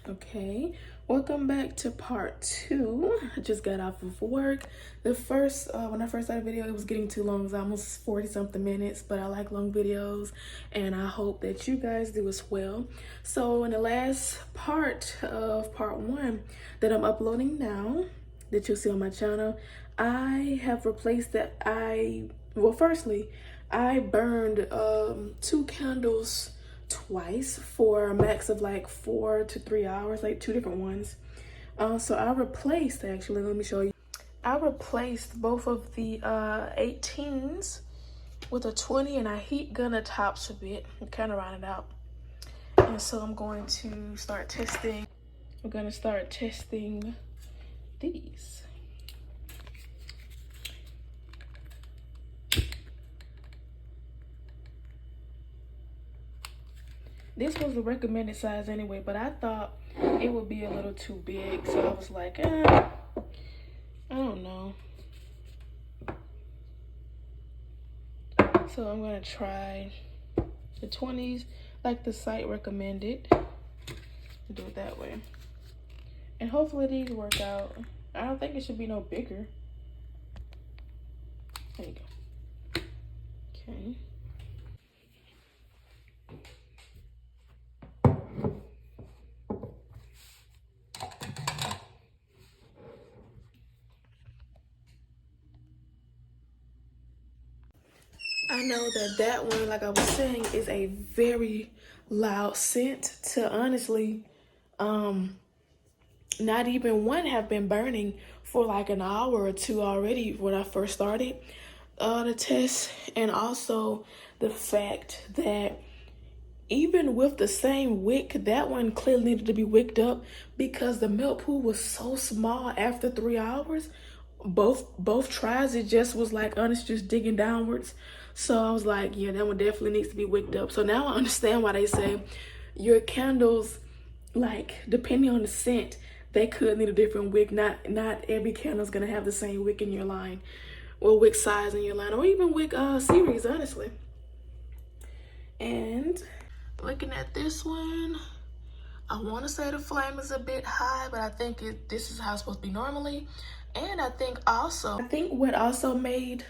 Okay, welcome back to part 2. I just got off of work. The first, when I first started the video, it was getting too long. It was almost 40 something minutes, but I like long videos and I hope that you guys do as well. So in the last part of part 1 that I'm uploading now, that you'll see on my channel, I have replaced that. Firstly, I burned 2 candles twice for a max of like 4 to 3 hours, like 2 different ones. So I replaced, actually, let me show you. I replaced both of the 18s with a 20, and I heat gun the tops a bit and kind of round it out. And so I'm going to start testing. I'm going to start testing these. This was the recommended size anyway, but I thought it would be a little too big, so I was like, I don't know. So I'm gonna try the 20s, like the site recommended, and do it that way. And hopefully these work out. I don't think it should be no bigger. There you go. Okay. I know that one, like I was saying, is a very loud scent to honestly, not even one have been burning for like an hour or 2 already when I first started the test. And also the fact that even with the same wick, that one clearly needed to be wicked up because the milk pool was so small after 3 hours. Both tries, it just was like honest, just digging downwards. So I was like, yeah, that one definitely needs to be wicked up. So now I understand why they say your candles, like depending on the scent, they could need a different wick. Not every candle is gonna have the same wick in your line, or wick size in your line, or even wick series, honestly. And looking at this one, I want to say the flame is a bit high, but I think this is how it's supposed to be normally. And I think what also made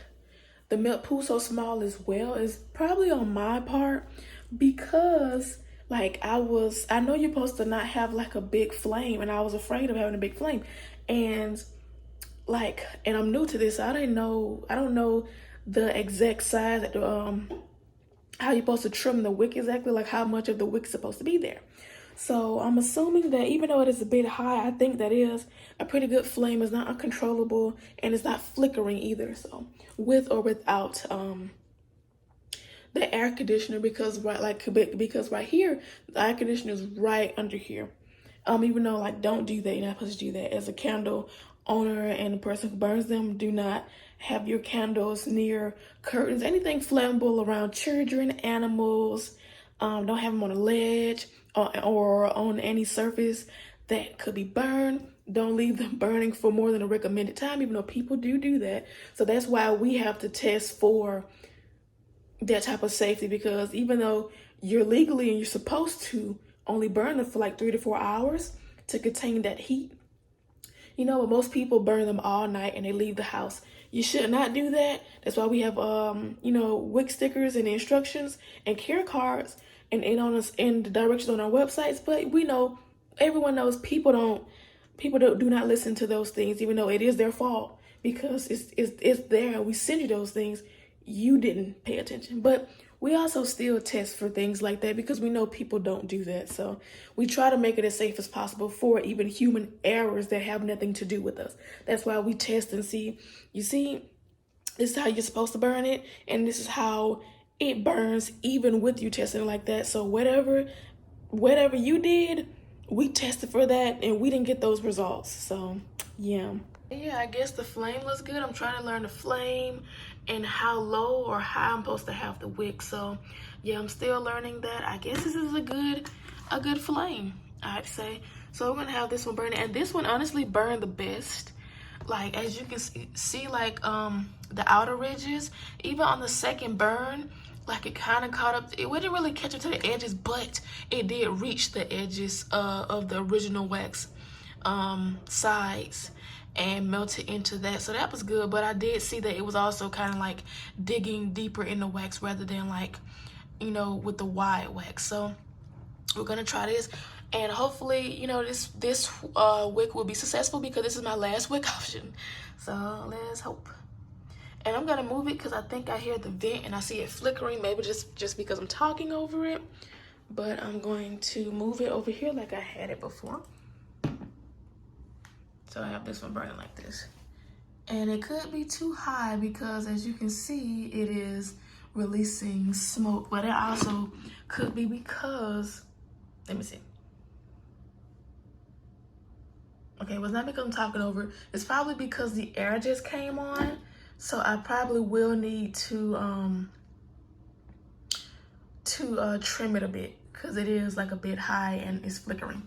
the milk pool so small as well is probably on my part, because like I know you're supposed to not have like a big flame, and I was afraid of having a big flame. And I'm new to this, so I don't know the exact size, how you're supposed to trim the wick exactly, like how much of the wick is supposed to be there. So I'm assuming that even though it is a bit high, I think that is a pretty good flame. It's not uncontrollable and it's not flickering either. So with or without the air conditioner, because right here, the air conditioner is right under here. Even though like don't do that, you're not supposed to do that. As a candle owner and the person who burns them, do not have your candles near curtains, anything flammable around children, animals. Don't have them on a ledge or on any surface that could be burned. Don't leave them burning for more than a recommended time, even though people do that. So that's why we have to test for that type of safety, because even though you're legally and you're supposed to only burn them for like 3 to 4 hours to contain that heat, but most people burn them all night and they leave the house. You should not do that. That's why we have wick stickers and instructions and care cards and the directions on our websites. But we know, everyone knows, people do not listen to those things, even though it is their fault, because it's there. We send you those things. You didn't pay attention. But we also still test for things like that because we know people don't do that. So we try to make it as safe as possible for even human errors that have nothing to do with us. That's why we test and see. You see, this is how you're supposed to burn it, and this is how it burns even with you testing like that. So whatever you did, we tested for that and we didn't get those results. So yeah, I guess the flame looks good. I'm trying to learn the flame and how low or high I'm supposed to have the wick. So yeah, I'm still learning that. I guess this is a good flame, I'd say. So we're gonna have this one burning, and this one honestly burned the best. Like as you can see, like the outer ridges, even on the second burn, like it kind of caught up. It wouldn't really catch up to the edges, but it did reach the edges of the original wax sides and melted into that, so that was good. But I did see that it was also kind of like digging deeper in the wax rather than like, you know, with the wide wax. So we're gonna try this, and hopefully, you know, this wick will be successful because this is my last wick option. So let's hope. And I'm gonna move it because I think I hear the vent and I see it flickering, maybe just because I'm talking over it. But I'm going to move it over here like I had it before. So I have this one burning like this. And it could be too high because, as you can see, it is releasing smoke. But it also could be because, let me see. Okay, it was not because I'm talking over. It's probably because the air just came on. So I probably will need to trim it a bit because it is like a bit high and it's flickering.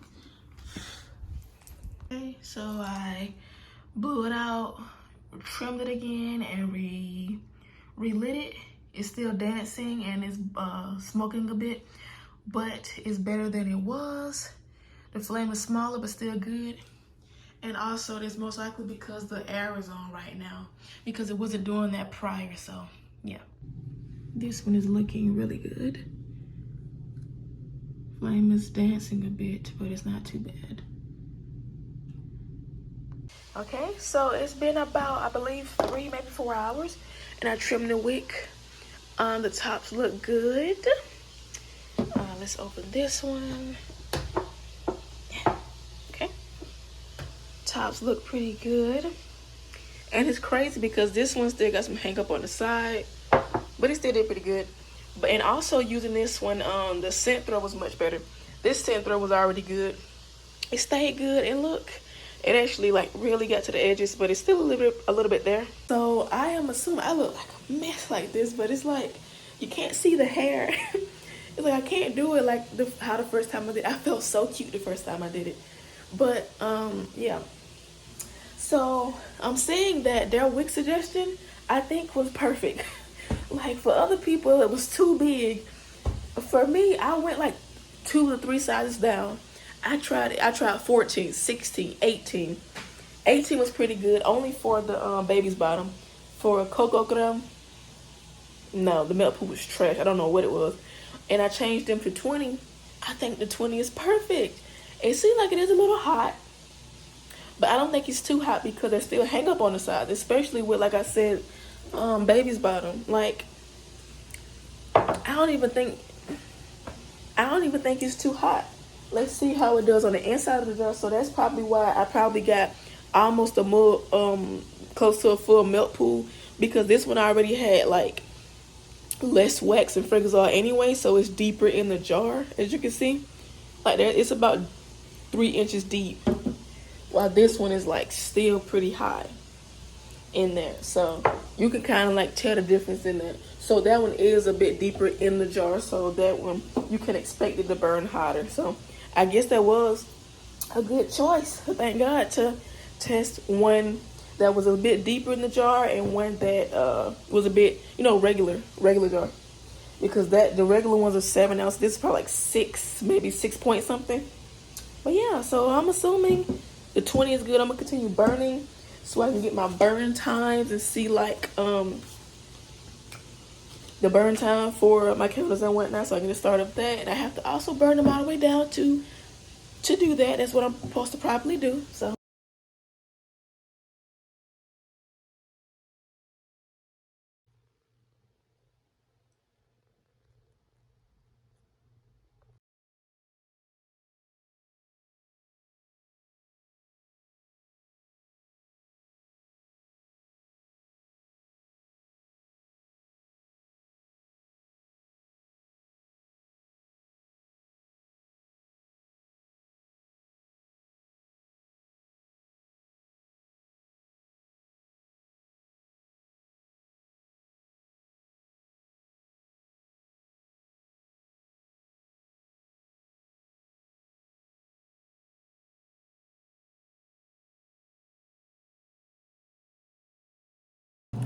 Okay, so I blew it out, trimmed it again, and relit it. It's still dancing and it's smoking a bit, but it's better than it was. The flame is smaller but still good. And also it's most likely because the air is on right now, because it wasn't doing that prior. So yeah, this one is looking really good. Flame is dancing a bit, but it's not too bad. Okay, so it's been about, I believe, 3, maybe 4 hours, and I trimmed the wick. The tops look good. Let's open this one. Okay, tops look pretty good, and it's crazy because this one still got some hang up on the side, but it still did pretty good. But and also using this one, the scent throw was much better. This scent throw was already good. It stayed good, and look. It actually like really got to the edges, but it's still a little bit there. So I am assuming I look like a mess like this, but it's like you can't see the hair. It's like I can't do it like how the first time I did. I felt so cute the first time I did it. But yeah. So I'm saying that their wig suggestion I think was perfect. Like for other people it was too big. For me, I went like 2 to 3 sizes down. I tried 14, 16, 18. 18 was pretty good, only for the baby's bottom. For Coco Creme, no, the milk pool was trash. I don't know what it was. And I changed them to 20. I think the 20 is perfect. It seems like it is a little hot, but I don't think it's too hot because they still hang up on the side, especially with, like I said, baby's bottom. Like, I don't even think it's too hot. Let's see how it does on the inside of the jar. So that's probably why I probably got almost close to a full melt pool, because this one already had like less wax and fragrance oil anyway, so it's deeper in the jar, as you can see. Like that, it's about 3 inches deep, while this one is like still pretty high in there. So you can kind of like tell the difference in that. So that one is a bit deeper in the jar, so that one you can expect it to burn hotter. So I guess that was a good choice, thank God, to test one that was a bit deeper in the jar and one that was a bit, you know, regular jar. Because the regular ones are 7 ounce. This is probably like 6, maybe 6 point something. But yeah, so I'm assuming the 20 is good. I'm gonna continue burning so I can get my burn times and see like the burn time for my candles and whatnot, so I can just start up that. And I have to also burn them all the way down to do that. That's what I'm supposed to properly do. So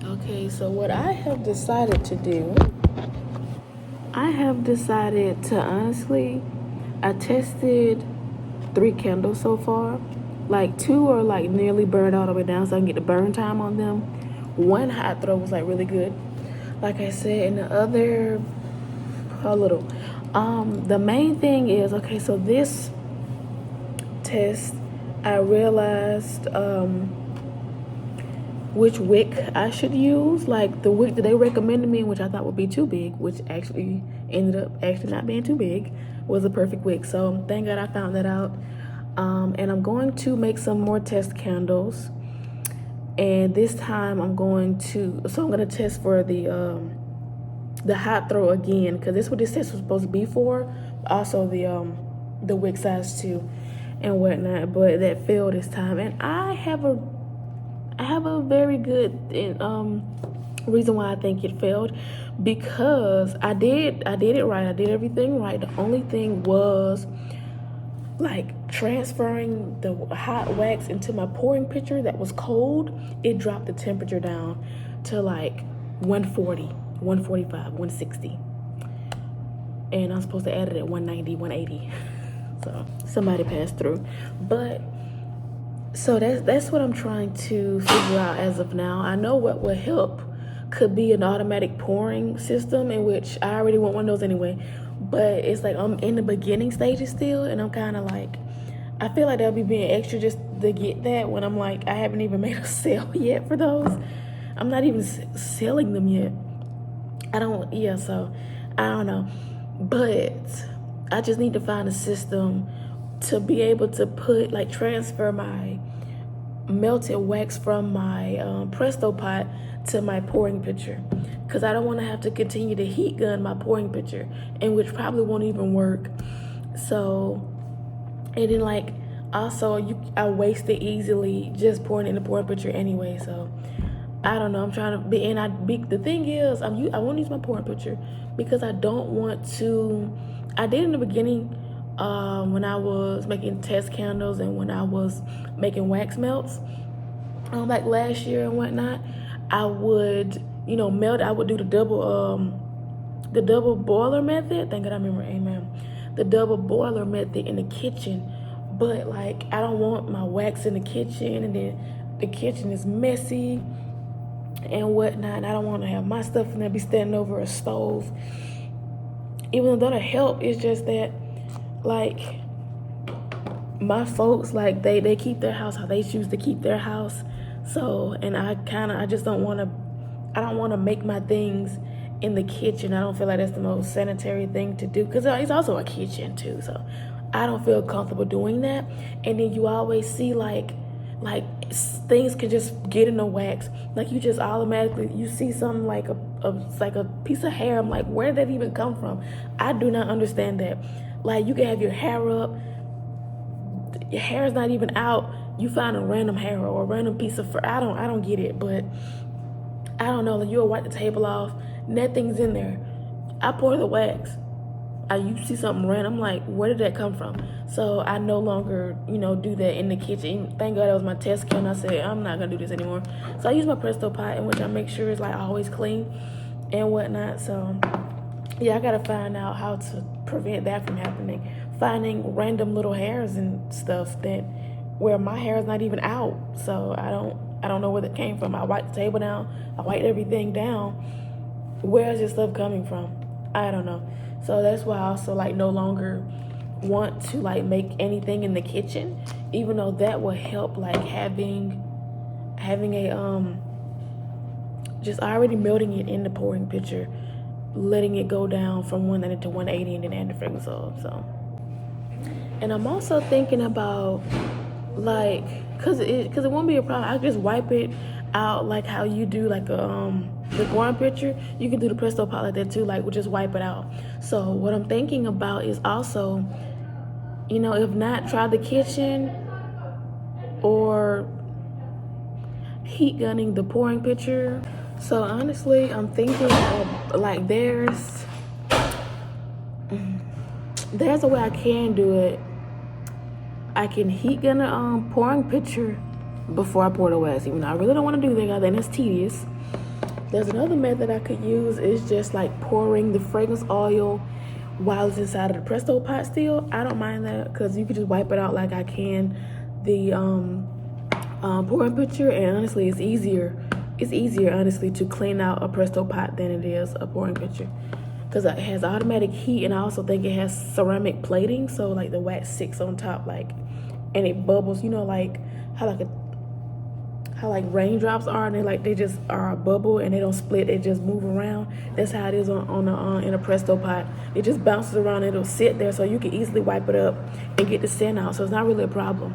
okay, so what I have decided to do I have decided to honestly, I tested 3 candles so far. Like 2 are like nearly burned all the way down, so I can get the burn time on them. 1 hot throw was like really good, like I said, and the other a little. The main thing is, okay, so this test, I realized which wick I should use. Like the wick that they recommended me, which I thought would be too big, which actually ended up actually not being too big, was a perfect wick. So thank God I found that out. And I'm going to make some more test candles. And this time I'm going to test for the hot throw again, because this is what this test was supposed to be for. Also the wick size too and whatnot, but that failed this time. And I have a very good reason why I think it failed, because I did it right. I did everything right. The only thing was like transferring the hot wax into my pouring pitcher that was cold. It dropped the temperature down to like 140, 145, 160. And I'm supposed to add it at 190, 180. So somebody passed through. But so that's what I'm trying to figure out as of now. I know what would help could be an automatic pouring system, in which I already want one of those anyway. But it's like I'm in the beginning stages still, and I'm kind of like, I feel like they'll be being extra just to get that, when I'm like, I haven't even made a sale yet for those. I'm not even selling them yet. So I don't know. But I just need to find a system to be able to put, like, transfer my melted wax from my Presto pot to my pouring pitcher, because I don't want to have to continue to heat gun my pouring pitcher, and which probably won't even work. So, and then like also I waste it easily just pouring in the pouring pitcher anyway. So I don't know. I'm trying to be, the thing is, I won't use my pouring pitcher because I don't want to. I did in the beginning when I was making test candles and when I was making wax melts, like last year and whatnot. I would, melt. I would do the double boiler method. Thank God I remember. Amen. The double boiler method in the kitchen, but like I don't want my wax in the kitchen, and then the kitchen is messy and whatnot. I don't want to have my stuff in there be standing over a stove. Even though that'll help, it's just that, like, my folks, like, they keep their house how they choose to keep their house. So, and I don't want to make my things in the kitchen. I don't feel like that's the most sanitary thing to do, because it's also a kitchen too. So I don't feel comfortable doing that. And then you always see like things can just get in the wax. Like you just automatically, you see something like a piece of hair. I'm like, where did that even come from? I do not understand that. Like you can have your hair up, your hair is not even out. You find a random hair or a random piece of fur. I don't get it, but I don't know. Like you'll wipe the table off, nothing's in there. I pour the wax. You see something random, I'm like, where did that come from? So I no longer, do that in the kitchen. Thank God that was my test kit, and I said, I'm not gonna do this anymore. So I use my Presto pot, in which I make sure it's like always clean and whatnot. So yeah, I gotta find out how to prevent that from happening. Finding random little hairs and stuff where my hair is not even out. So I don't know where that came from. I wiped the table down, I wiped everything down. Where is this stuff coming from? I don't know. So that's why I also no longer want to make anything in the kitchen, even though that will help having a just already melting it in the pouring pitcher, letting it go down from 190 to 180, and then add the fragrance oil. So, and I'm also thinking about because it won't be a problem. I just wipe it out like how you do the pouring pitcher. You can do the Presto pot like that too, we'll just wipe it out. So what I'm thinking about is also, if not, try the kitchen or heat gunning the pouring pitcher. So honestly, I'm thinking of there's a way I can do it. I can heat gun a pouring pitcher before I pour the wax. Even though I really don't want to do that, then it's tedious. There's another method I could use, is just like pouring the fragrance oil while it's inside of the Presto pot still. I don't mind that because you could just wipe it out like I can the pouring pitcher, and honestly it's easier honestly to clean out a Presto pot than it is a pouring pitcher, because it has automatic heat, and I also think it has ceramic plating, so like the wax sits on top, like, and it bubbles, you know, like how like raindrops are, and they just are a bubble and they don't split, they just move around. That's how it is in a Presto pot. It just bounces around, it'll sit there, so you can easily wipe it up and get the scent out, so it's not really a problem.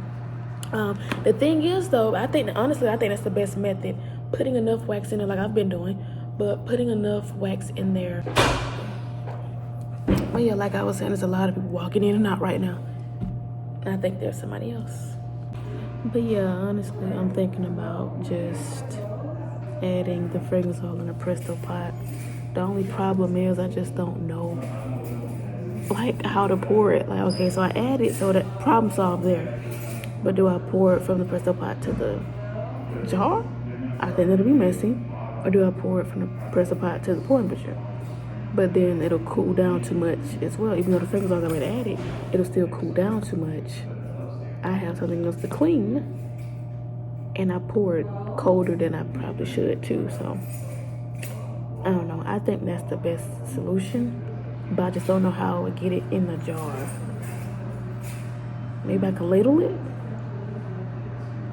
The thing is though, I think that's the best method, putting enough wax in there like I've been doing, but putting enough wax in there. But yeah, like I was saying, there's a lot of people walking in and out right now, and I think there's somebody else. But yeah, honestly, I'm thinking about just adding the fragrance oil in a Presto pot. The only problem is I just don't know like how to pour it. Like, okay, so I add it, so that problem solved there. But do I pour it from the Presto pot to the jar? I think that'll be messy. Or do I pour it from the Presto pot to the pouring pitcher? But then it'll cool down too much as well. Even though the fragrance oil is already added, it'll still cool down too much. I have something else to clean, and I pour it colder than I probably should too. So I don't know. I think that's the best solution, but I just don't know how I would get it in the jar. Maybe I could ladle it.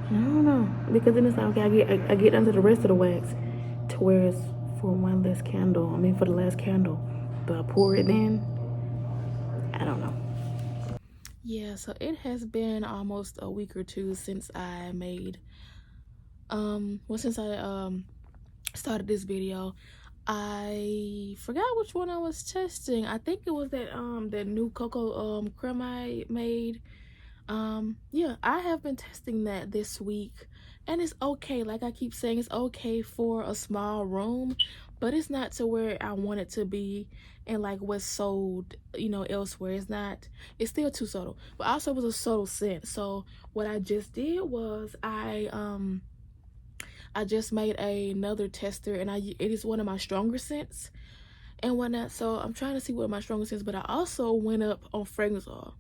I don't know, because then it's like, okay, I get under the rest of the wax to where it's for one less candle. I mean, for the last candle, but I pour it in. I don't know. Yeah, so it has been almost a week or two since I made since I started this video. I forgot which one I was testing. I think it was that new cocoa creme I made. Yeah, I have been testing that this week, and it's okay. Like I keep saying, it's okay for a small room, but it's not to where I want it to be and like what's sold, you know, elsewhere. It's still too subtle, but also it was a subtle scent. So what I just did was I just made another tester, and it is one of my stronger scents and whatnot. So I'm trying to see what my stronger scents, but I also went up on fragrance oil.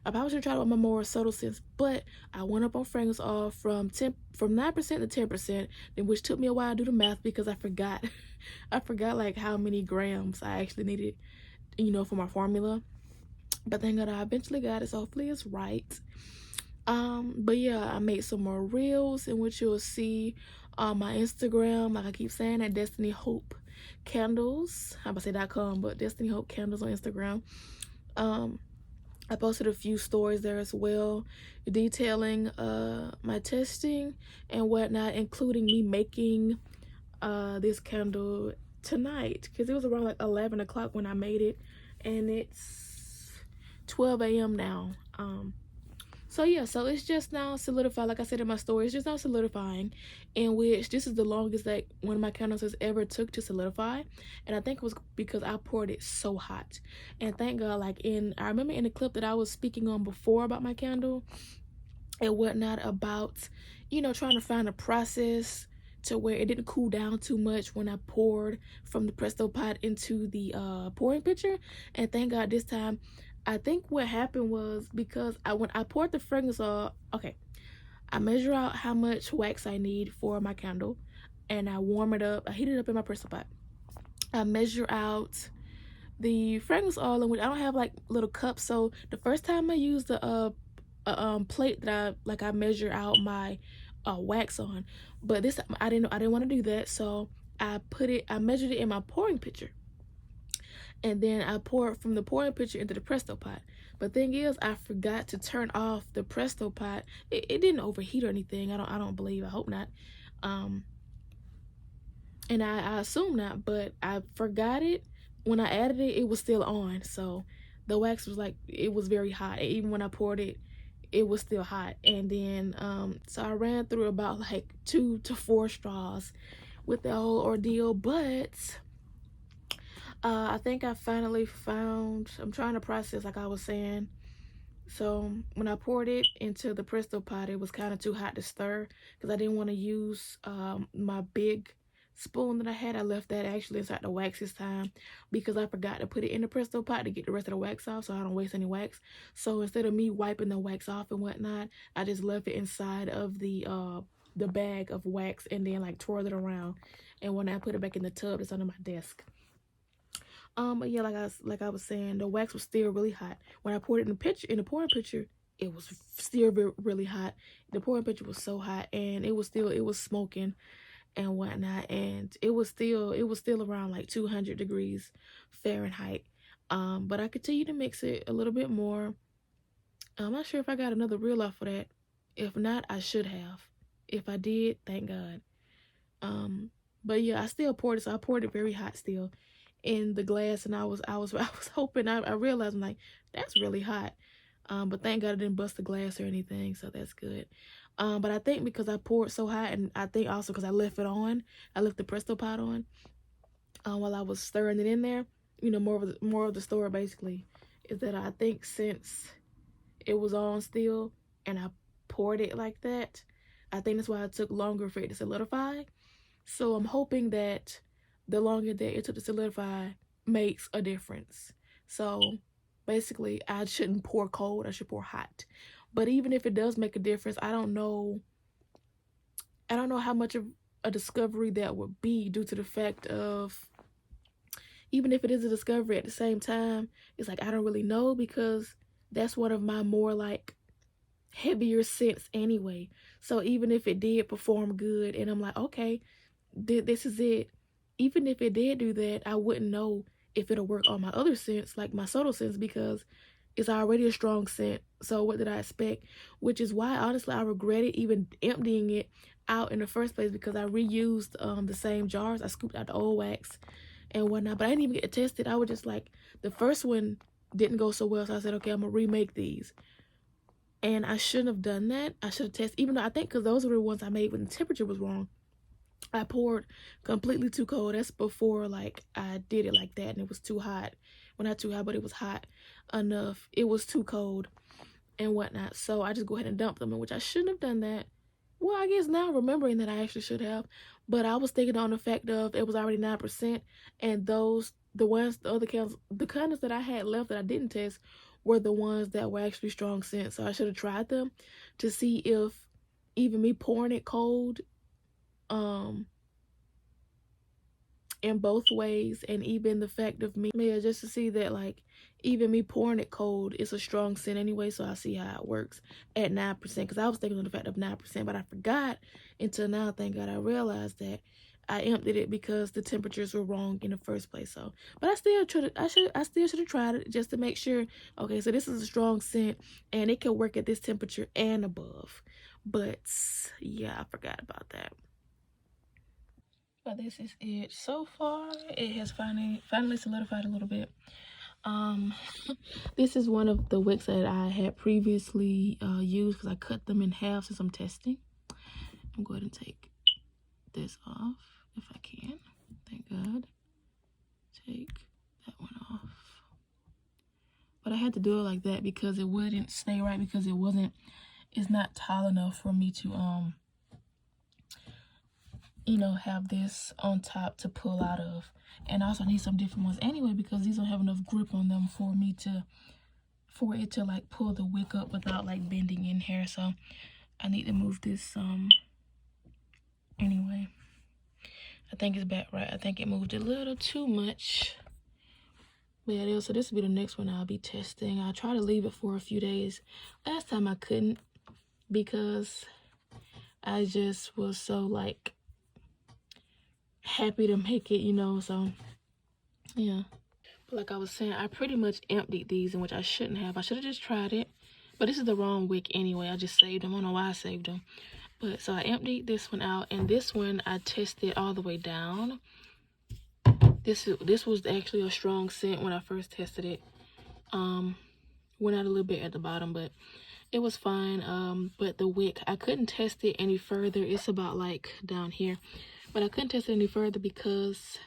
I probably should try to my more subtle scents, but I went up on fragrance oil from 9% to 10%, which took me a while to do the math because I forgot I forgot like how many grams I actually needed, you know, for my formula. But thank God I eventually got it, so hopefully it's right. But yeah, I made some more reels in which you'll see on my Instagram, like I keep saying, at Destiny Hope Candles. I'm about to say .com, but Destiny Hope Candles on Instagram. I posted a few stories there as well, detailing my testing and whatnot, including me making this candle tonight, because it was around like 11 o'clock when I made it, and it's 12 a.m. now. So yeah, so it's just now solidified. Like I said in my story, it's just now solidifying, in which this is the longest that one of my candles has ever took to solidify. And I think it was because I poured it so hot. And thank God, I remember in the clip that I was speaking on before about my candle and whatnot, about, you know, trying to find a process to where it didn't cool down too much when I poured from the Presto pot into the pouring pitcher. And thank God this time, I think what happened was because when I poured the fragrance oil, okay, I measure out how much wax I need for my candle, and I warm it up. I heat it up in my Presto pot. I measure out the fragrance oil, in which I don't have like little cups. So the first time I used the plate that I measure out my wax on, but this time I didn't want to do that, so I measured it in my pouring pitcher. And then I pour it from the pouring pitcher into the Presto pot. But thing is, I forgot to turn off the Presto pot. It didn't overheat or anything. I don't believe. I hope not. And I assume not. But I forgot it. When I added it, it was still on. So the wax was it was very hot. Even when I poured it, it was still hot. And then so I ran through about 2 to 4 straws with the whole ordeal. But I think I finally found, I'm trying to process like I was saying. So when I poured it into the Presto pot, it was kind of too hot to stir because I didn't want to use my big spoon that I had, I left that actually inside the wax this time because I forgot to put it in the Presto pot to get the rest of the wax off so I don't waste any wax. So instead of me wiping the wax off and whatnot, I just left it inside of the bag of wax and then like twirled it around. And when I put it back in the tub, it's under my desk. But yeah, like I was saying, the wax was still really hot. When I poured it in the pouring pitcher, it was still really hot. The pouring pitcher was so hot, and it was smoking and whatnot, and it was still around like 200 degrees Fahrenheit. But I continued to mix it a little bit more. I'm not sure if I got another reel off for that. If not, I should have. If I did, thank God. But yeah, I still poured it. So I poured it very hot still in the glass, and I was hoping. I realized, I'm like, that's really hot. But thank God I didn't bust the glass or anything, so that's good. But I think because I poured so hot, and I think also because I left the Presto pot on while I was stirring it in there. You know, more of the story basically is that I think since it was on still and I poured it like that, I think that's why it took longer for it to solidify. So I'm hoping that the longer that it took to solidify makes a difference. So basically, I shouldn't pour cold, I should pour hot. But even if it does make a difference, I don't know how much of a discovery that would be, due to the fact of, even if it is a discovery at the same time, it's like I don't really know, because that's one of my more like heavier scents anyway. So even if it did perform good and I'm like, okay, this is it, even if it did do that, I wouldn't know if it'll work on my other scents, like my subtle scents, because it's already a strong scent. So what did I expect? Which is why honestly I regretted even emptying it out in the first place, because I reused the same jars. I scooped out the old wax and whatnot, but I didn't even get to test it. I was just like, the first one didn't go so well, so I said, okay, I'm gonna remake these. And I shouldn't have done that. I should have tested, even though I think because those were the ones I made when the temperature was wrong. I poured completely too cold. That's before like I did it like that and it was too hot. Well, not too hot, but it was hot enough. It was too cold and whatnot. So I just go ahead and dump them, in which I shouldn't have done that. Well, I guess now remembering that I actually should have. But I was thinking on the fact of it was already 9%, and the candles that I had left that I didn't test were the ones that were actually strong scents. So I should have tried them to see if even me pouring it cold in both ways, and even the fact of me, yeah, just to see that like even me pouring it cold, it's a strong scent anyway. So I see how it works at 9%, because I was thinking of the fact of 9%, but I forgot until now. Thank God I realized that I emptied it because the temperatures were wrong in the first place. So, but I still should have tried it just to make sure. Okay, so this is a strong scent and it can work at this temperature and above. But yeah, I forgot about that. But this is it so far. It has finally solidified a little bit. This is one of the wicks that I had previously used, because I cut them in half since I'm testing. I'm going to take this off if I can. Thank God. Take that one off. But I had to do it like that because it wouldn't stay right, because it's not tall enough for me to have this on top to pull out of. And also I need some different ones anyway, because these don't have enough grip on them for it to like pull the wick up without like bending in here. So I need to move this anyway. I think it's back right. I think it moved a little too much. But yeah, so this will be the next one I'll be testing. I'll try to leave it for a few days. Last time I couldn't, because I just was so like happy to make it, so yeah. But like I was saying, I pretty much emptied these, in which I shouldn't have. I should have just tried it, but this is the wrong wick anyway. I just saved them. I don't know why I saved them, but so I emptied this one out, and this one I tested all the way down. This was actually a strong scent when I first tested it. Went out a little bit at the bottom, but it was fine. But the wick, I couldn't test it any further. It's about like down here, but I couldn't test it any further because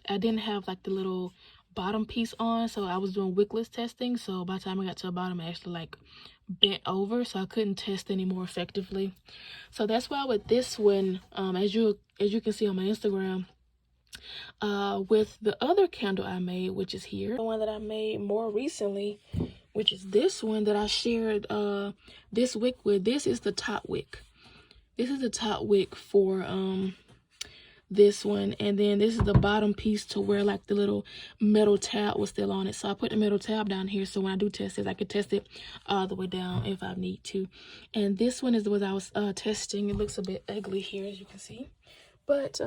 I didn't have like the little bottom piece on. So I was doing wickless testing. So by the time I got to the bottom, I actually like bent over, so I couldn't test any more effectively. So that's why with this one, as you can see on my Instagram, with the other candle I made, which is here, the one that I made more recently, which is this one that I shared this wick with. This is the top wick. This is the top wick for this one, and then this is the bottom piece to where like the little metal tab was still on it. So I put the metal tab down here, so when I do test this, I can test it all the way down if I need to. And this one is the one I was testing. It looks a bit ugly here, as you can see, but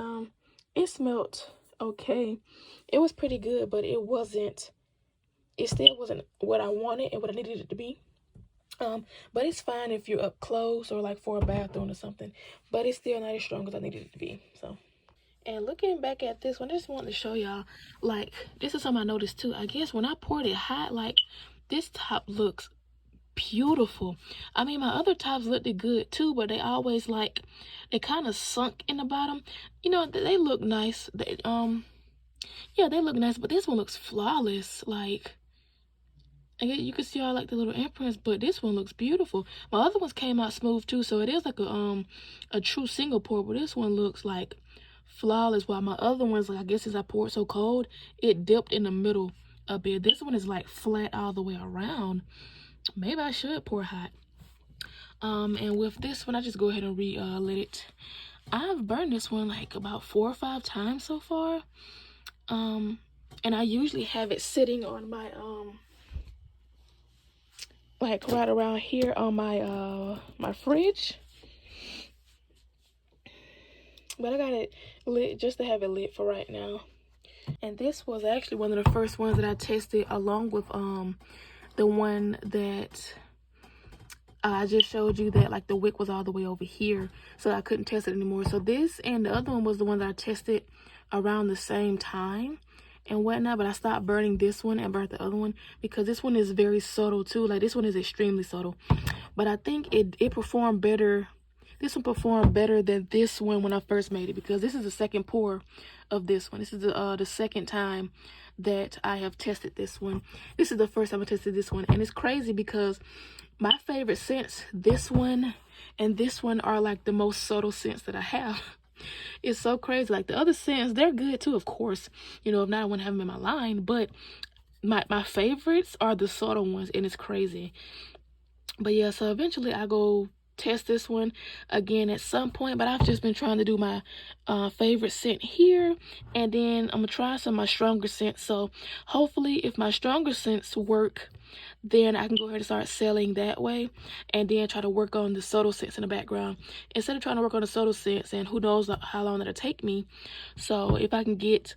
it smelled okay. It was pretty good, but it still wasn't what I wanted and what I needed it to be. But it's fine if you're up close or like for a bathroom or something, but it's still not as strong as I needed it to be. So, and looking back at this one, I just wanted to show y'all, like, this is something I noticed too. I guess when I poured it hot, like, this top looks beautiful. I mean, my other tops looked good too, but they always like, they kind of sunk in the bottom. You know, they look nice. Yeah, they look nice, but this one looks flawless. Like, you can see all like the little imprints, but this one looks beautiful. My other ones came out smooth too, so it is like a true single pour, but this one looks like flawless, while my other ones, like, I guess as I poured so cold, it dipped in the middle a bit. This one is like flat all the way around. Maybe I should pour hot. And with this one, I just go ahead and lit it. I've burned this one like about 4 or 5 times so far. And I usually have it sitting on my like right around here on my my fridge, but I got it lit just to have it lit for right now. And this was actually one of the first ones that I tested, along with the one that I just showed you, that like the wick was all the way over here, so I couldn't test it anymore. So this and the other one was the one that I tested around the same time and whatnot, but I stopped burning this one and burnt the other one because this one is very subtle too. Like, this one is extremely subtle, but I think it performed better. This one performed better than this one when I first made it, because this is the second pour of this one. This is the second time that I have tested this one. This is the first time I tested this one, and it's crazy because my favorite scents, this one and this one, are like the most subtle scents that I have. It's so crazy. Like, the other scents, they're good too, of course. You know, if not, I wouldn't have them in my line. But my favorites are the subtle ones, and it's crazy. But yeah, so eventually I go test this one again at some point, but I've just been trying to do my favorite scent here, and then I'm gonna try some of my stronger scents. So hopefully, if my stronger scents work, then I can go ahead and start selling that way, and then try to work on the subtle scents in the background instead of trying to work on the subtle scents, and who knows how long that'll take me. So if I can get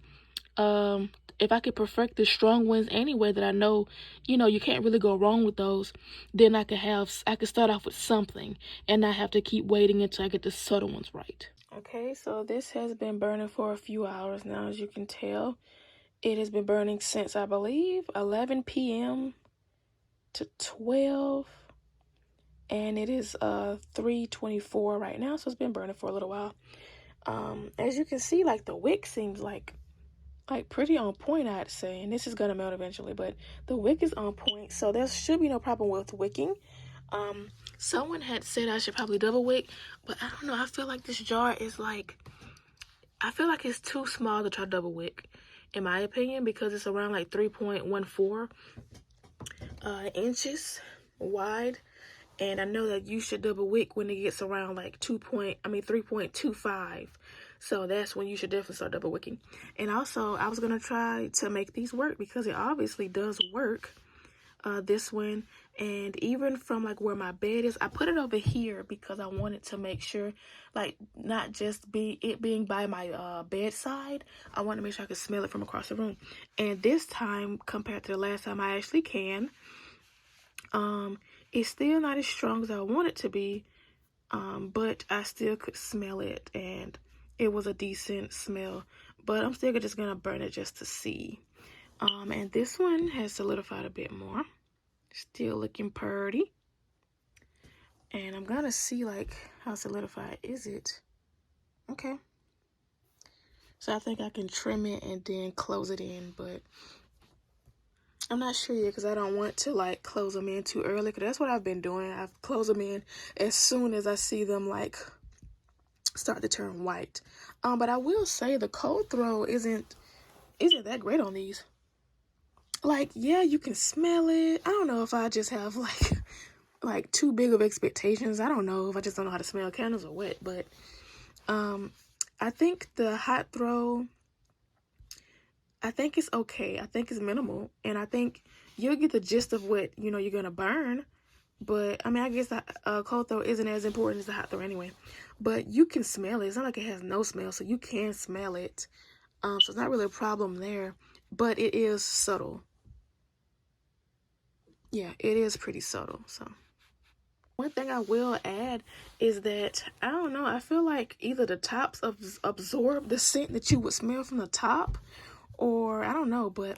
if I could perfect the strong ones anyway, that I know, you know, you can't really go wrong with those, then I could start off with something and not have to keep waiting until I get the subtle ones right. Okay, so this has been burning for a few hours now. As you can tell, it has been burning since, I believe, 11 p.m. to 12, and it is 3:24 right now, so it's been burning for a little while. As you can see, like, the wick seems like pretty on point, I'd say, and this is gonna melt eventually, but the wick is on point, so there should be no problem with wicking. Someone had said I should probably double wick, but I don't know, I feel like this jar is like, I feel like it's too small to try double wick, in my opinion, because it's around like 3.14 inches wide, and I know that you should double wick when it gets around like 3.25. So that's when you should definitely start double wicking. And also, I was gonna try to make these work because it obviously does work. This one, and even from like where my bed is, I put it over here because I wanted to make sure, like, not just being by my bedside, I want to make sure I could smell it from across the room. And this time, compared to the last time, I actually can. It's still not as strong as I want it to be, but I still could smell it, and it was a decent smell. But I'm still just gonna burn it just to see. And this one has solidified a bit more. Still looking pretty. And I'm gonna see like how solidified is it. Okay. So I think I can trim it and then close it in, but I'm not sure yet because I don't want to like close them in too early, because that's what I've been doing. I've closed them in as soon as I see them like start to turn white. But I will say the cold throw isn't that great on these. Like, yeah, you can smell it. I don't know if I just have like too big of expectations. I don't know if I just don't know how to smell candles or what, but I think the hot throw, I think it's okay. I think it's minimal, and I think you'll get the gist of what you're gonna burn. But I mean, I guess the cold throw isn't as important as the hot throw anyway. But you can smell it. It's not like it has no smell, so you can smell it. So it's not really a problem there. But it is subtle. Yeah, it is pretty subtle. So one thing I will add is that I don't know. I feel like either the tops absorb the scent that you would smell from the top, or I don't know, but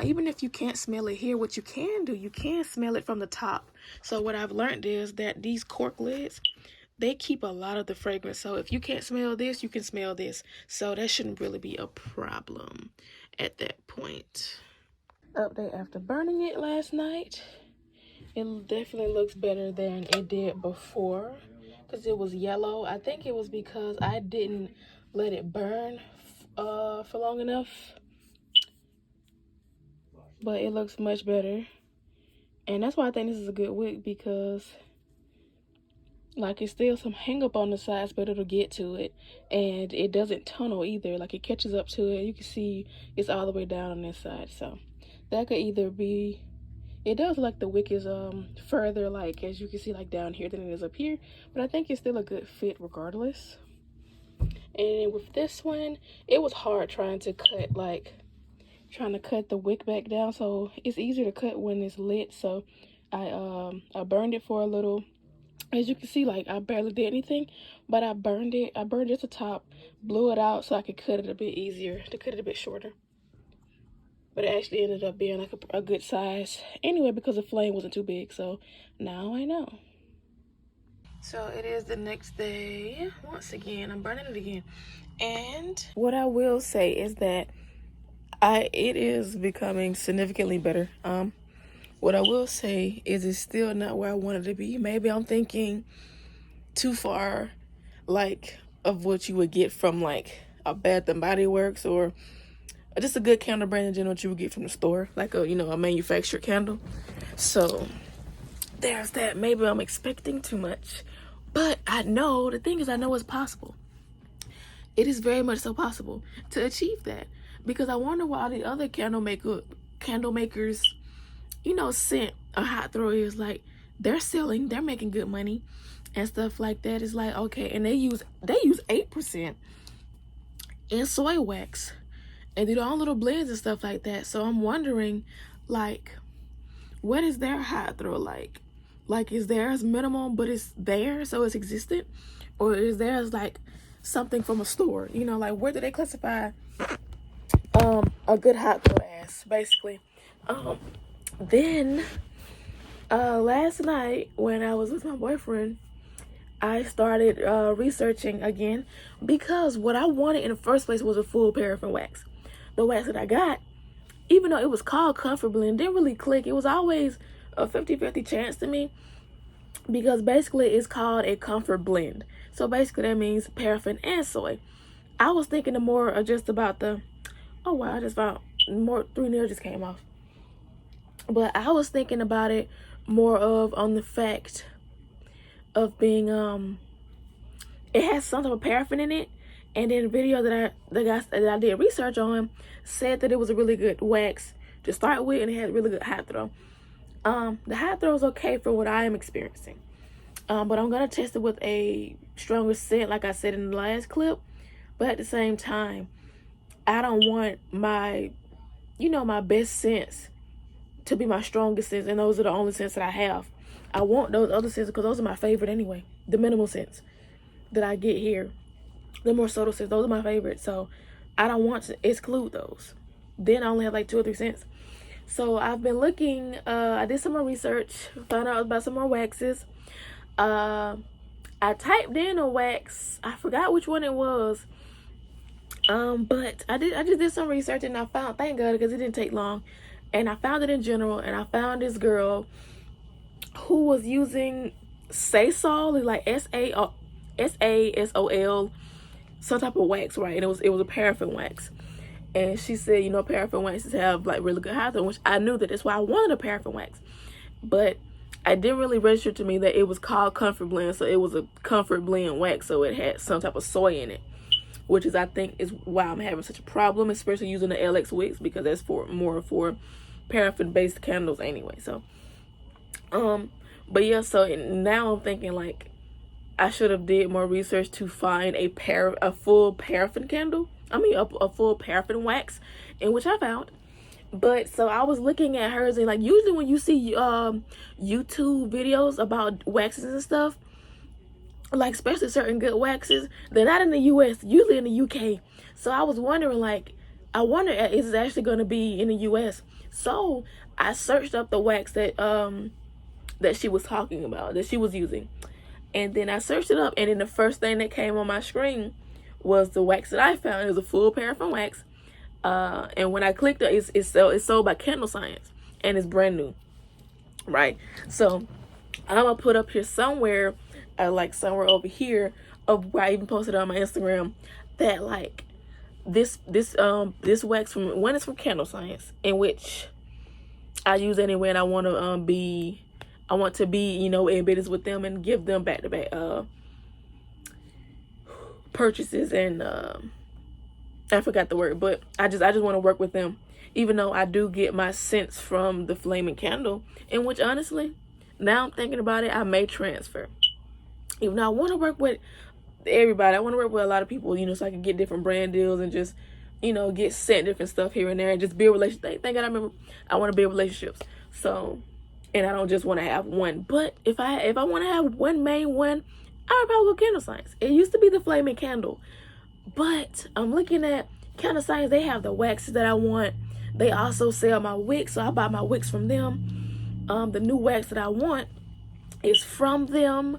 even if you can't smell it here, what you can do, you can smell it from the top. So what I've learned is that these cork lids, they keep a lot of the fragrance. So if you can't smell this, you can smell this. So that shouldn't really be a problem at that point. Update after burning it last night. It definitely looks better than it did before because it was yellow. I think it was because I didn't let it burn for long enough. But it looks much better. And that's why I think this is a good wick, because like it's still some hang up on the sides, but it'll get to it. And it doesn't tunnel either. Like it catches up to it. You can see it's all the way down on this side. So that could either be, it does look like the wick is further, like as you can see, like down here than it is up here. But I think it's still a good fit regardless. And with this one, it was hard trying to cut the wick back down, so it's easier to cut when it's lit. So I burned it for a little. As you can see, like I barely did anything, but I burned just the top, blew it out so I could cut it a bit easier, to cut it a bit shorter. But it actually ended up being like a good size anyway, because the flame wasn't too big. So now I know. So it is the next day. Once again, I'm burning it again. And what I will say is that it is becoming significantly better. What I will say is it's still not where I wanted to be. Maybe I'm thinking too far, like, of what you would get from like a Bath and Body Works, or just a good candle brand in general that you would get from the store, like a manufactured candle. So there's that. Maybe I'm expecting too much, but I know it's possible. It is very much so possible to achieve that, because I wonder why all the other candle makers, scent a hot throw is like they're making good money and stuff like that. It's like, okay, and they use 8% in soy wax and do their own little blends and stuff like that. So I'm wondering, like, what is their hot throw like? Like, is theirs minimal but it's there, so it's existent, or is theirs like something from a store? Like, where do they classify a good hot throw as, basically? Then last night when I was with my boyfriend, I started researching again, because what I wanted in the first place was a full paraffin wax. The wax that I got, even though it was called Comfort Blend, didn't really click. It was always a 50-50 chance to me, because basically it's called a comfort blend. So basically that means paraffin and soy. I was thinking more just about oh wow, I just found 3 nails just came off. But I was thinking about it more on the fact of being it has something of paraffin in it. And then the video that I did research on said that it was a really good wax to start with, and it had a really good hot throw. The hot throw is okay for what I am experiencing. But I'm gonna test it with a stronger scent, like I said in the last clip. But at the same time, I don't want my best scents to be my strongest scents, and those are the only scents that I have. I want those other scents because those are my favorite anyway. The minimal scents that I get here, the more subtle scents, those are my favorite. So I don't want to exclude those. Then I only have like 2 or 3 scents. So I've been looking. I did some more research, found out about some more waxes. I typed in a wax. I forgot which one it was. But I just did some research, and I found, thank God, because it didn't take long. And I found it in general, and I found this girl who was using Sasol, like SASOL, some type of wax, right? And it was a paraffin wax. And she said, you know, paraffin waxes have like really good hygiene, which I knew that's why I wanted a paraffin wax. But I didn't really register to me that it was called Comfort Blend, so it was a Comfort Blend wax, so it had some type of soy in it, which is, I think, is why I'm having such a problem, especially using the LX wicks, because that's more for paraffin based candles anyway. So but yeah, so now I'm thinking like I should have did more research to find a full paraffin candle. I mean a full paraffin wax, in which I found. But so I was looking at hers, and like usually when you see YouTube videos about waxes and stuff, like especially certain good waxes, they're not in the US, usually in the UK. So I was wondering, like, I wonder is it actually going to be in the US. So I searched up the wax that that she was talking about, that she was using, and then I searched it up, and then the first thing that came on my screen was the wax that I found. It was a full paraffin wax, and when I clicked it, it's sold by Candle Science, and it's brand new, right? So I'm gonna put up here somewhere, like somewhere over here, of where I even posted on my Instagram, that like this wax from one is from Candle Science, in which I use anyway, and I want to be, you know, in business with them and give them back-to-back purchases, and I forgot the word, but I just want to work with them, even though I do get my scents from the flaming candle, in which honestly, now I'm thinking about it, I may transfer. Even though I want to work with everybody, I want to work with a lot of people, you know, so I can get different brand deals and just, you know, get sent different stuff here and there, and just build relationships. Thank God, I remember I want to build relationships. So, and I don't just want to have one. But if I want to have one main one, I would probably go Candle Science. It used to be the flaming candle, but I'm looking at Candle Science. They have the waxes that I want. They also sell my wicks, so I buy my wicks from them. The new wax that I want is from them.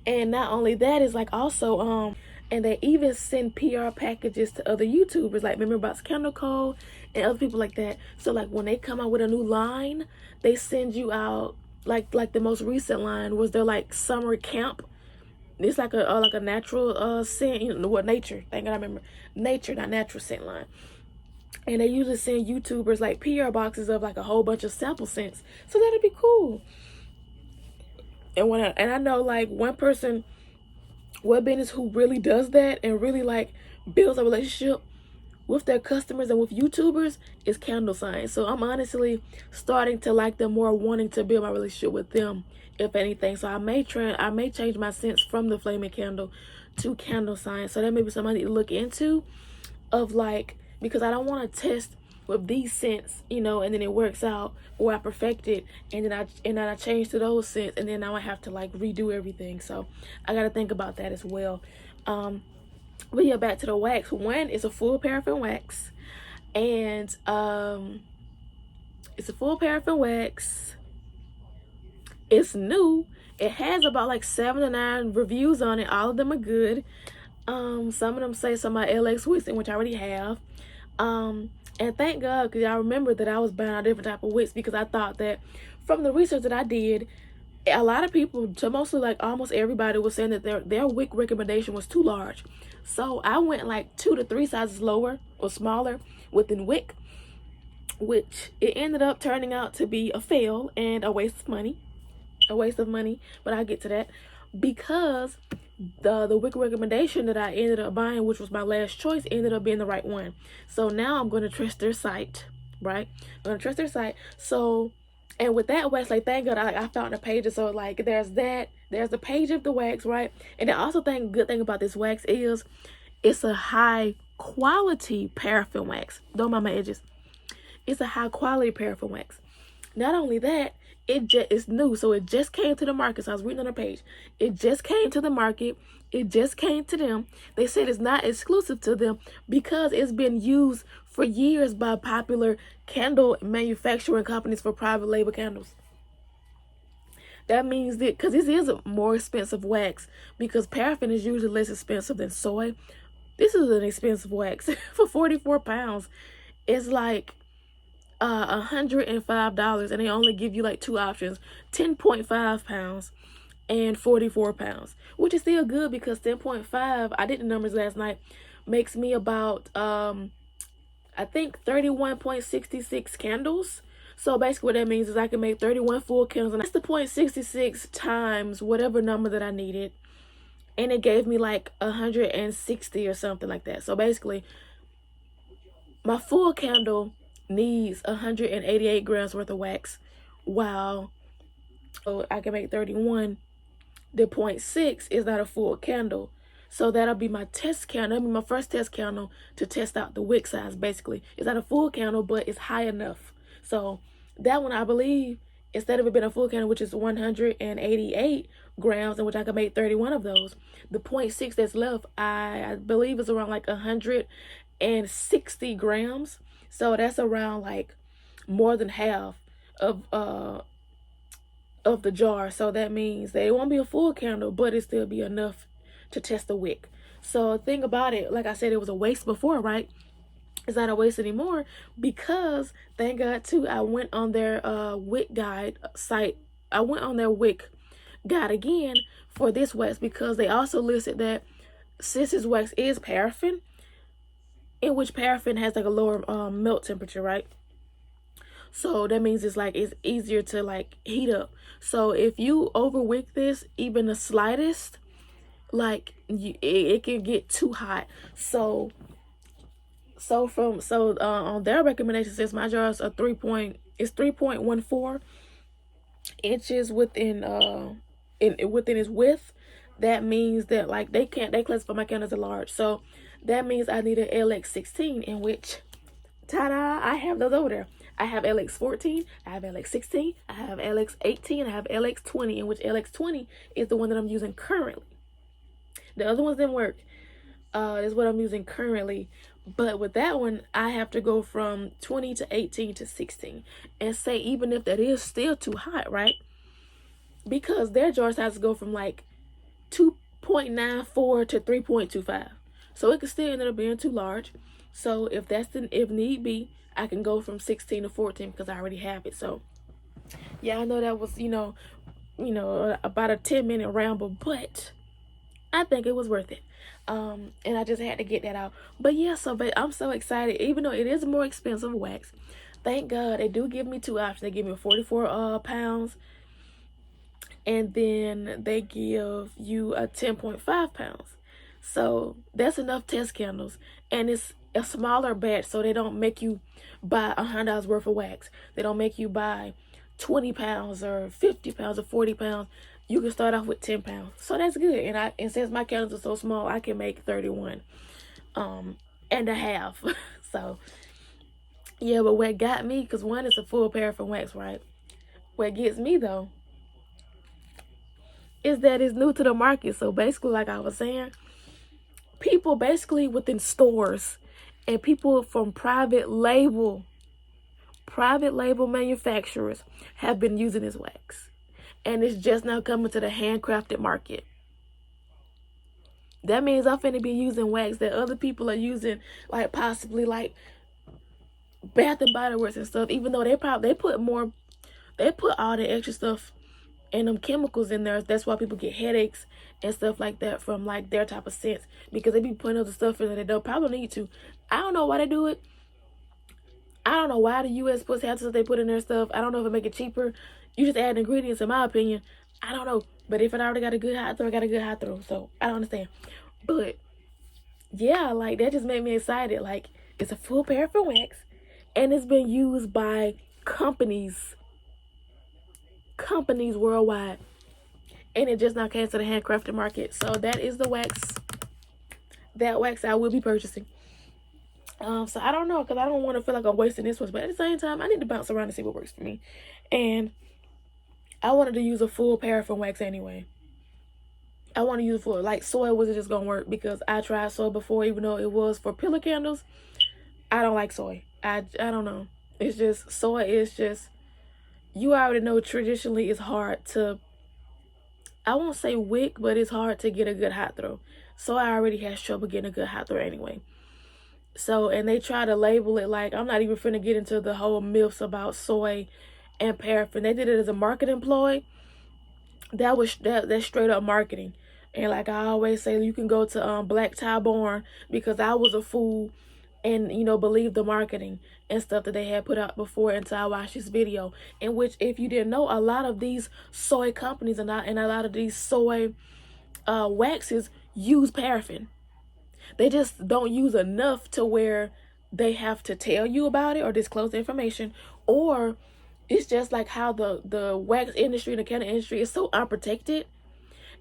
And not only that, is like also and they even send PR packages to other YouTubers, like Remember About Candle Code and other people like that. So like when they come out with a new line, they send you out like the most recent line was their like summer camp. It's like a natural scent, you know what, nature. Thank God I remember, nature, not natural scent line. And they usually send YouTubers like PR boxes of like a whole bunch of sample scents. So that'd be cool. And I know like one person, one business who really does that and really like builds a relationship with their customers and with YouTubers is Candle Science. So I'm honestly starting to like them more, wanting to build my relationship with them, if anything. So I may change my scents from the flaming candle to Candle Science. So that may be something I need to look into, of like, because I don't want to test with these scents, you know, and then it works out, or I perfect it, and then I change to those scents, and then now I have to like redo everything. So I got to think about that as well. But yeah, back to the wax. One is a full paraffin wax, and it's a full paraffin wax. It's new. It has about like 7 to 9 reviews on it. All of them are good. Some of them say some of my LX wicks, which I already have. And thank God, because I remember that I was buying a different type of wicks, because I thought that from the research that I did, a lot of people, to mostly like almost everybody, was saying that their wick recommendation was too large. So I went like 2 to 3 sizes lower or smaller within wick, which it ended up turning out to be a fail and a waste of money. But I'll get to that, because the wick recommendation that I ended up buying, which was my last choice, ended up being the right one. So now I'm going to trust their site, right? I'm going to trust their site. So, and with that wax, like, thank God I found the pages. So like there's the page of the wax, right? And I also think good thing about this wax is it's a high quality paraffin wax. Don't mind my edges. It's a high quality paraffin wax. Not only that, it's new, so it just came to the market. So I was reading on the page. It just came to the market. It just came to them. They said it's not exclusive to them because it's been used for years by popular candle manufacturing companies for private label candles. That means that, because this is a more expensive wax, because paraffin is usually less expensive than soy. This is an expensive wax for 44 pounds. It's like $105, and they only give you like 2 options: 10.5 pounds and 44 pounds, which is still good because 10.5, I did the numbers last night, makes me about I think 31.66 candles. So basically what that means is I can make 31 full candles, and that's the 0.66 times whatever number that I needed, and it gave me like 160 or something like that. So basically my full candle needs 188 grams worth of wax, while I can make 31. The 0.6 is not a full candle. So that'll be my test candle. That'll be my first test candle to test out the wick size, basically. It's not a full candle, but it's high enough. So that one, I believe, instead of it being a full candle, which is 188 grams, in which I can make 31 of those, the 0.6 that's left, I believe is around like 160 grams. So that's around like more than half of the jar. So that means that it won't be a full candle, but it still be enough to test the wick. So think about it, like I said, it was a waste before, right? It's not a waste anymore, because thank God too, I went on their wick guide site. I went on their wick guide again for this wax, because they also listed that since this wax is paraffin, in which paraffin has like a lower melt temperature, right? So that means it's easier to like heat up. So if you overwick this even the slightest, like it can get too hot. So on their recommendation, since my jars are 3.14 inches within its width, that means that like they classify my candles as large. So that means I need an LX16, in which, ta-da, I have those over there. I have LX14, I have LX16, I have LX18, I have LX20, in which LX20 is the one that I'm using currently. The other ones didn't work. Is what I'm using currently. But with that one, I have to go from 20 to 18 to 16. And say, even if that is still too hot, right? Because their jar sizes go from like 2.94 to 3.25. So it could still end up being too large. So if need be, I can go from 16 to 14 because I already have it. So yeah, I know that was, about a 10-minute ramble, but I think it was worth it. And I just had to get that out. But yeah, but I'm so excited. Even though it is a more expensive wax, thank God they do give me 2 options. They give me 44 pounds, and then they give you a 10.5 pounds. So that's enough test candles, and it's a smaller batch, so they don't make you buy $100 worth of wax. They don't make you buy 20 pounds or 50 pounds or 40 pounds. You can start off with 10 pounds. So that's good. And since my candles are so small, I can make 31 and a half. So yeah, but what got me, because one is a full paraffin wax, right? What gets me though is that it's new to the market. So basically, like I was saying, people basically within stores and people from private label manufacturers have been using this wax, and it's just now coming to the handcrafted market. That means I'm finna be using wax that other people are using, like possibly like Bath and Body Works and stuff, even though they put all the extra stuff and them chemicals in there. That's why people get headaches and stuff like that from like their type of scents, because they be putting other stuff in there they don't probably need to. I don't know why they do it. I don't know why the U.S. puts half the stuff they put in their stuff. I don't know if it make it cheaper. You just add ingredients, in my opinion. I don't know. But if it already got a good hot throw, I got a good hot throw. So I don't understand. But yeah, like that just made me excited. Like, it's a full paraffin wax, and it's been used by companies worldwide, and it just now came to the handcrafted market. So that is the wax. That wax I will be purchasing. So I don't know, because I don't want to feel like I'm wasting this one, but at the same time, I need to bounce around and see what works for me. And I wanted to use a full paraffin wax anyway. I want to use a full, like soy wasn't just gonna work, because I tried soy before, even though it was for pillar candles. I don't like soy. I don't know. It's just, soy is just, you already know traditionally it's hard to, I won't say wick, but it's hard to get a good hot throw. So I already has trouble getting a good hot throw anyway. So, and they try to label it like, I'm not even finna get into the whole myths about soy and paraffin. They did it as a marketing ploy. That's straight up marketing. And like I always say, you can go to Black Tie Born, because I was a fool and, you know, believe the marketing and stuff that they had put out before until I watched this video, in which, if you didn't know, a lot of these soy companies and a lot of these soy waxes use paraffin. They just don't use enough to where they have to tell you about it or disclose the information. Or it's just like how the wax industry and the candle industry is so unprotected,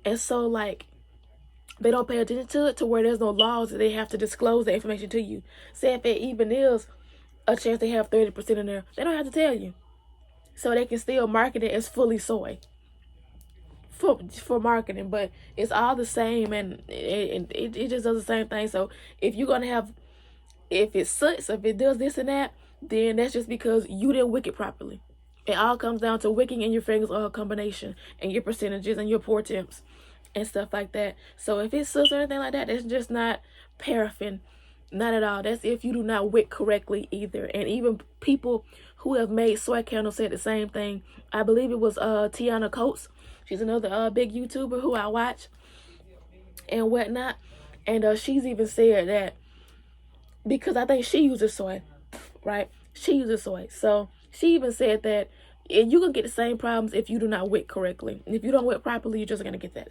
and so like they don't pay attention to it, to where there's no laws that they have to disclose the information to you. Say if it even is a chance they have 30% in there, they don't have to tell you, so they can still market it as fully soy for marketing. But it's all the same, and it just does the same thing. So if you're gonna have, if it sucks, if it does this and that, then that's just because you didn't wick it properly. It all comes down to wicking and your fragrance oil combination and your percentages and your pour temps and stuff like that. So if it sucks or anything like that, that's just not paraffin. Not at all. That's if you do not wick correctly either. And even people who have made soy candles said the same thing. I believe it was Tiana Coates. She's another big YouTuber who I watch and whatnot. And she's even said that, because I think she uses soy, right? She uses soy. So she even said that you can get the same problems if you do not wick correctly. And if you don't wick properly, you're just going to get that.